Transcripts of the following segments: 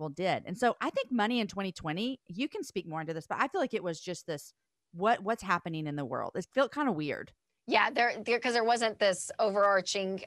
people did. And so I think money in 2020, you can speak more into this, but I feel like it was just this, what's happening in the world. It felt kind of weird. Yeah, because there wasn't this overarching,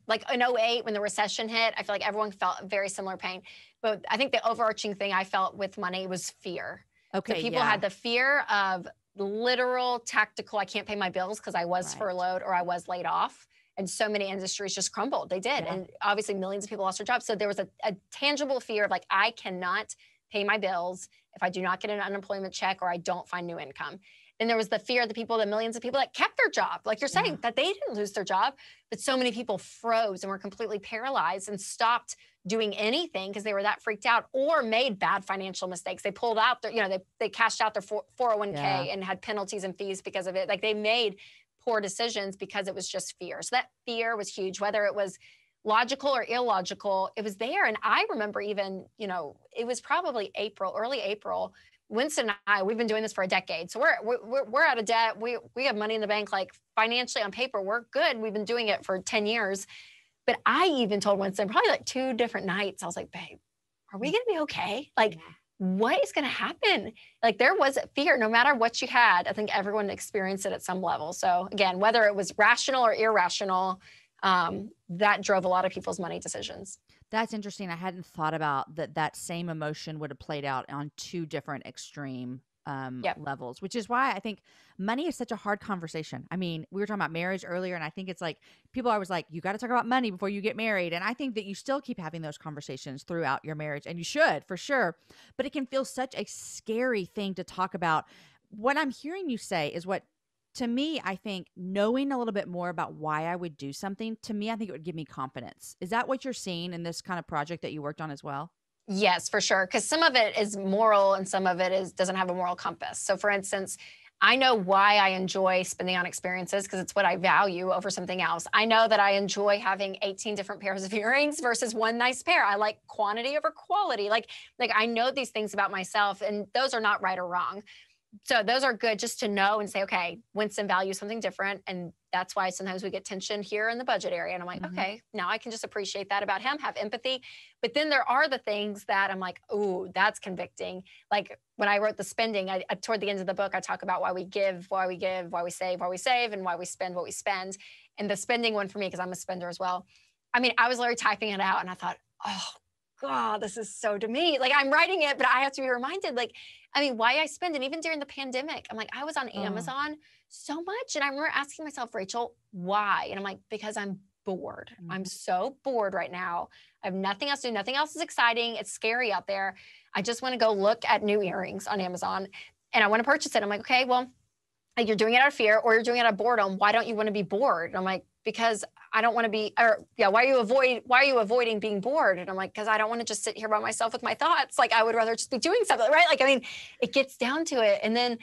like in '08 when the recession hit, I feel like everyone felt very similar pain. But I think the overarching thing I felt with money was fear. So Okay, people yeah. had the fear of literal tactical, I can't pay my bills because I was Right. furloughed or I was laid off. And so many industries just crumbled. They did. Yeah. And obviously millions of people lost their jobs. So there was a tangible fear of like, I cannot pay my bills if I do not get an unemployment check or I don't find new income. And there was the fear of the millions of people that kept their job, like you're saying, Yeah. that they didn't lose their job, but so many people froze and were completely paralyzed and stopped doing anything because they were that freaked out or made bad financial mistakes. They pulled out their, they cashed out their 401k Yeah. and had penalties and fees because of it. Like they made poor decisions because it was just fear. So that fear was huge, whether it was logical or illogical, it was there. And I remember even, it was probably early April. Winston and I, we've been doing this for a decade. So we're out of debt. We have money in the bank, like financially on paper, we're good. We've been doing it for 10 years. But I even told Winston probably like 2 different nights, I was like, babe, are we going to be okay? Like, what is going to happen? Like there was fear, no matter what you had. I think everyone experienced it at some level. So again, whether it was rational or irrational, that drove a lot of people's money decisions. That's interesting. I hadn't thought about that same emotion would have played out on 2 different extreme levels, which is why I think money is such a hard conversation. I mean, we were talking about marriage earlier, and I think it's like people are always like, you got to talk about money before you get married. And I think that you still keep having those conversations throughout your marriage, and you should for sure. But it can feel such a scary thing to talk about. What I'm hearing you say is what, to me, I think knowing a little bit more about why I would do something, to me, I think it would give me confidence. Is that what you're seeing in this kind of project that you worked on as well? Yes, for sure. Because some of it is moral and some of it doesn't have a moral compass. So for instance, I know why I enjoy spending on experiences because it's what I value over something else. I know that I enjoy having 18 different pairs of earrings versus one nice pair. I like quantity over quality. Like I know these things about myself, and those are not right or wrong. So those are good just to know and say, okay, Winston values something different. And that's why sometimes we get tension here in the budget area. And I'm like, okay, now I can just appreciate that about him, have empathy. But then there are the things that I'm like, ooh, that's convicting. Like when I wrote the spending, I toward the end of the book, I talk about why we give, why we save, and why we spend what we spend. And the spending one for me, because I'm a spender as well. I mean, I was literally typing it out and I thought, oh, God, this is so to me. Like I'm writing it, but I have to be reminded, like, I mean, why I spend. And even during the pandemic, I'm like, I was on Amazon so much. And I remember asking myself, Rachel, why? And I'm like, because I'm bored. I'm so bored right now. I have nothing else to do. Nothing else is exciting. It's scary out there. I just want to go look at new earrings on Amazon and I want to purchase it. I'm like, okay, well, you're doing it out of fear or you're doing it out of boredom. Why don't you want to be bored? And I'm like, because I don't want to be, why are you avoiding being bored? And I'm like, because I don't want to just sit here by myself with my thoughts. Like I would rather just be doing something, right? Like, I mean, it gets down to it. And then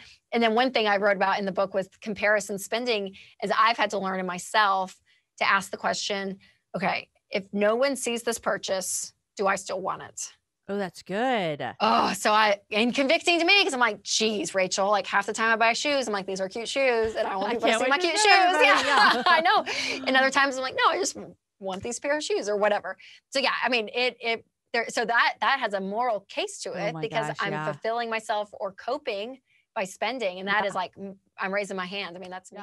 one thing I wrote about in the book with comparison spending is I've had to learn in myself to ask the question, okay, if no one sees this purchase, do I still want it? Oh, that's good. Oh, and convicting to me because I'm like, geez, Rachel, like half the time I buy shoes, I'm like, these are cute shoes and I want people to see my cute shoes. Yeah, I know. And other times I'm like, no, I just want these pair of shoes or whatever. So yeah, I mean, so that has a moral case to it because I'm fulfilling myself or coping by spending. And that is like, I'm raising my hand. I mean, that's me.